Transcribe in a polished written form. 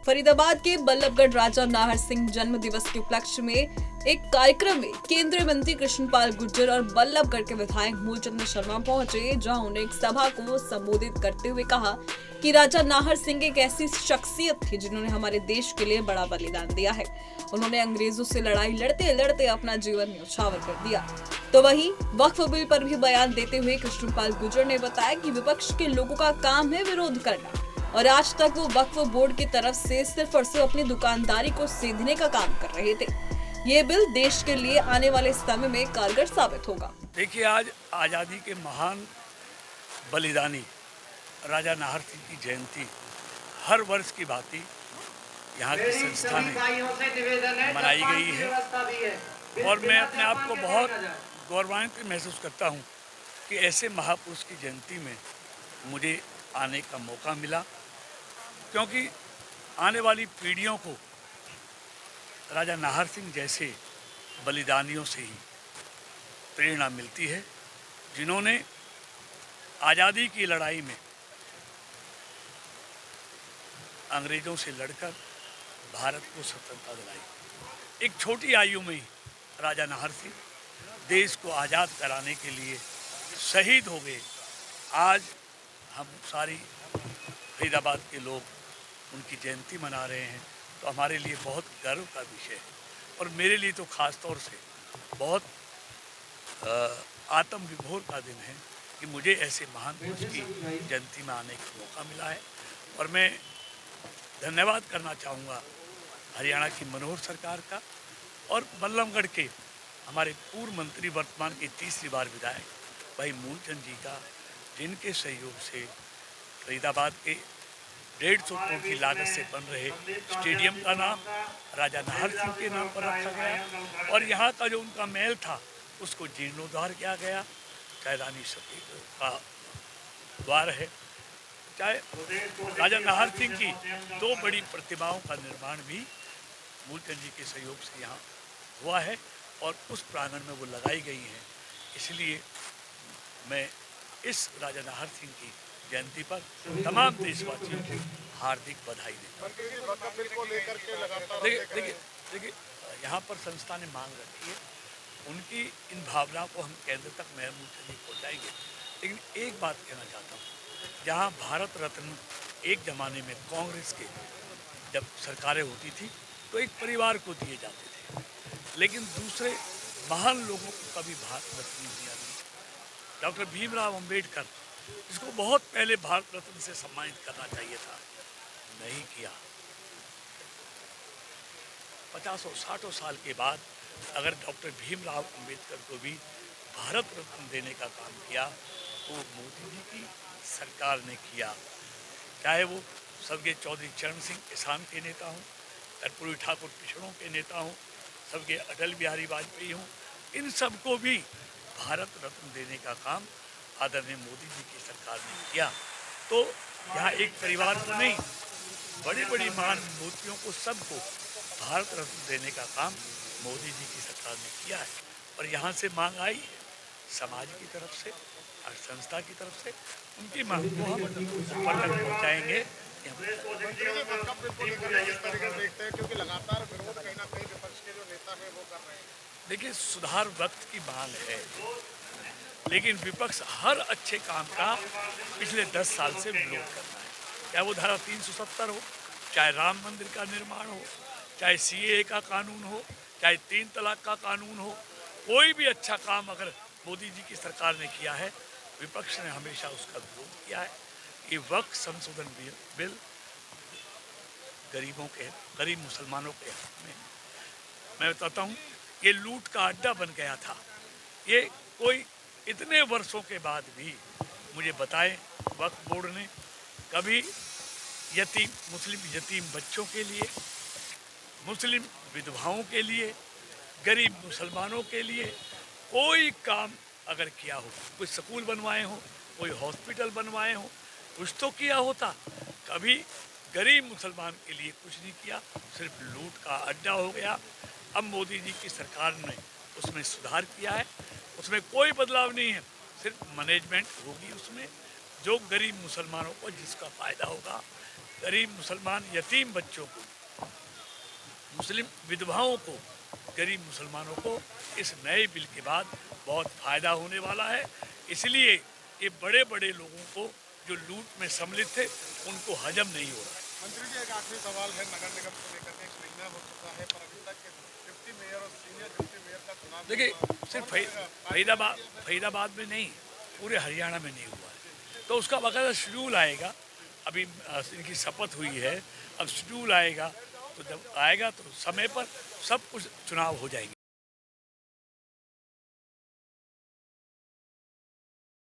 फरीदाबाद के बल्लभगढ़ राजा नाहर सिंह जन्म दिवस के उपलक्ष्य में एक कार्यक्रम में केंद्रीय मंत्री कृष्णपाल गुर्जर और बल्लभगढ़ के विधायक मूलचंद शर्मा पहुंचे, जहां उन्होंने एक सभा को संबोधित करते हुए कहा कि राजा नाहर सिंह एक ऐसी शख्सियत थी जिन्होंने हमारे देश के लिए बड़ा बलिदान दिया है। उन्होंने अंग्रेजों से लड़ाई लड़ते लड़ते अपना जीवन न्यौछावर कर दिया। तो वहीं वक्फ बिल पर भी बयान देते हुए कृष्णपाल गुर्जर ने बताया कि विपक्ष के लोगों का काम है विरोध करना, और आज तक वो वक्फ बोर्ड की तरफ से सिर्फ और सिर्फ अपनी दुकानदारी को सेधने का काम कर रहे थे। ये बिल देश के लिए आने वाले समय में कारगर साबित होगा। देखिए, आज आज़ादी के महान बलिदानी राजा नाहर सिंह की जयंती हर वर्ष की भांति यहाँ की संस्था में मनाई गई है और मैं अपने आप को बहुत गौरवान्वित महसूस करता हूँ कि ऐसे महापुरुष की जयंती में मुझे आने का मौका मिला, क्योंकि आने वाली पीढ़ियों को राजा नाहर सिंह जैसे बलिदानियों से ही प्रेरणा मिलती है, जिन्होंने आज़ादी की लड़ाई में अंग्रेज़ों से लड़कर भारत को स्वतंत्रता दिलाई। एक छोटी आयु में ही राजा नाहर सिंह देश को आज़ाद कराने के लिए शहीद हो गए। आज हम सारी फरीदाबाद के लोग उनकी जयंती मना रहे हैं, तो हमारे लिए बहुत गर्व का विषय है और मेरे लिए तो ख़ास तौर से बहुत आत्मविभोर का दिन है कि मुझे ऐसे महान पुरुष की जयंती में आने का मौका मिला है। और मैं धन्यवाद करना चाहूँगा हरियाणा की मनोहर सरकार का और बल्लभगढ़ के हमारे पूर्व मंत्री, वर्तमान के तीसरी बार विधायक भाई मूलचंद जी का, जिनके सहयोग से फरीदाबाद के 150 करोड़ की लागत से बन रहे स्टेडियम का नाम राजा नाहर सिंह के नाम पर रखा गया और यहाँ का जो उनका महल था उसको जीर्णोद्धार किया गया। चाहे रानी सती का द्वार है, चाहे राजा नाहर सिंह की 2 बड़ी प्रतिमाओं का निर्माण भी मूलचंद जी के सहयोग से यहाँ हुआ है और उस प्रांगण में वो लगाई गई हैं। इसलिए मैं इस राजा नाहर सिंह की जयंती पर तमाम देशवासियों को हार्दिक बधाई देता हूँ। देखिए, यहाँ पर संस्था ने मांग रखी है, उनकी इन भावनाओं को हम केंद्र तक महमूद पहुँचाएंगे। लेकिन एक बात कहना चाहता हूँ, जहाँ भारत रत्न एक ज़माने में कांग्रेस के जब सरकारें होती थी तो एक परिवार को दिए जाते थे, लेकिन दूसरे महान लोगों को कभी भारत रत्न नहीं दिया नहीं। डॉक्टर भीमराव अंबेडकर, जिसको बहुत पहले भारत रत्न से सम्मानित करना चाहिए था, नहीं किया। 50-60 साल के बाद अगर डॉक्टर भीमराव अंबेडकर को भी भारत रत्न देने का काम किया तो मोदी जी की सरकार ने किया। चाहे वो स्वर्गीय चौधरी चरण सिंह किसान के नेता हों, कर्पूरी ठाकुर पिछड़ों के नेता हों, स्वर्गीय अटल बिहारी वाजपेयी हों, इन सबको भी भारत रत्न देने का काम आदरणीय मोदी जी की सरकार ने किया। तो यहाँ एक परिवार को नहीं, बड़ी बड़ी महान मूर्तियों को, सबको भारत रत्न देने का काम मोदी जी की सरकार ने किया है। और यहाँ से मांग आई है समाज की तरफ से और संस्था की तरफ से, उनकी मांग को हम ऊपर तक पहुँचाएंगे। देखिए, सुधार वक्त की मांग है, लेकिन विपक्ष हर अच्छे काम का पिछले 10 साल से विरोध करना है। चाहे वो धारा 370 हो, चाहे राम मंदिर का निर्माण हो, चाहे CAA का कानून हो, चाहे 3 तलाक का कानून हो, कोई भी अच्छा काम अगर मोदी जी की सरकार ने किया है, विपक्ष ने हमेशा उसका विरोध किया है। ये वक्फ संशोधन बिल गरीब मुसलमानों के हक में, मैं बताता हूँ, ये लूट का अड्डा बन गया था। ये कोई इतने वर्षों के बाद भी मुझे बताए वक्फ बोर्ड ने कभी मुस्लिम यतीम बच्चों के लिए, मुस्लिम विधवाओं के लिए, गरीब मुसलमानों के लिए कोई काम अगर किया हो, कोई स्कूल बनवाए हो, कोई हॉस्पिटल बनवाए हो, कुछ तो किया होता। कभी गरीब मुसलमान के लिए कुछ नहीं किया, सिर्फ लूट का अड्डा हो गया। अब मोदी जी की सरकार ने उसमें सुधार किया है, उसमें कोई बदलाव नहीं है, सिर्फ मैनेजमेंट होगी उसमें, जो गरीब मुसलमानों को जिसका फ़ायदा होगा गरीब मुसलमान यतीम बच्चों को, मुस्लिम विधवाओं को, गरीब मुसलमानों को इस नए बिल के बाद बहुत फ़ायदा होने वाला है। इसलिए ये बड़े बड़े लोगों को जो लूट में सम्मिलित थे उनको हजम नहीं हो रहा है। मंत्री जी, एक आखिरी सवाल है। नगर निगम को लेकर के 1 महीना हो चुका है, पर अभी तक डिप्टी मेयर और सीनियर डिप्टी मेयर का चुनाव नहीं देखिए, हुआ। सिर्फ और फरीदाबाद में नहीं, पूरे हरियाणा में नहीं हुआ है। तो उसका बाकायदा शेड्यूल आएगा। अभी इनकी शपथ हुई है, अब शेड्यूल आएगा, तो जब आएगा तो समय पर सब कुछ चुनाव हो जाएंगे।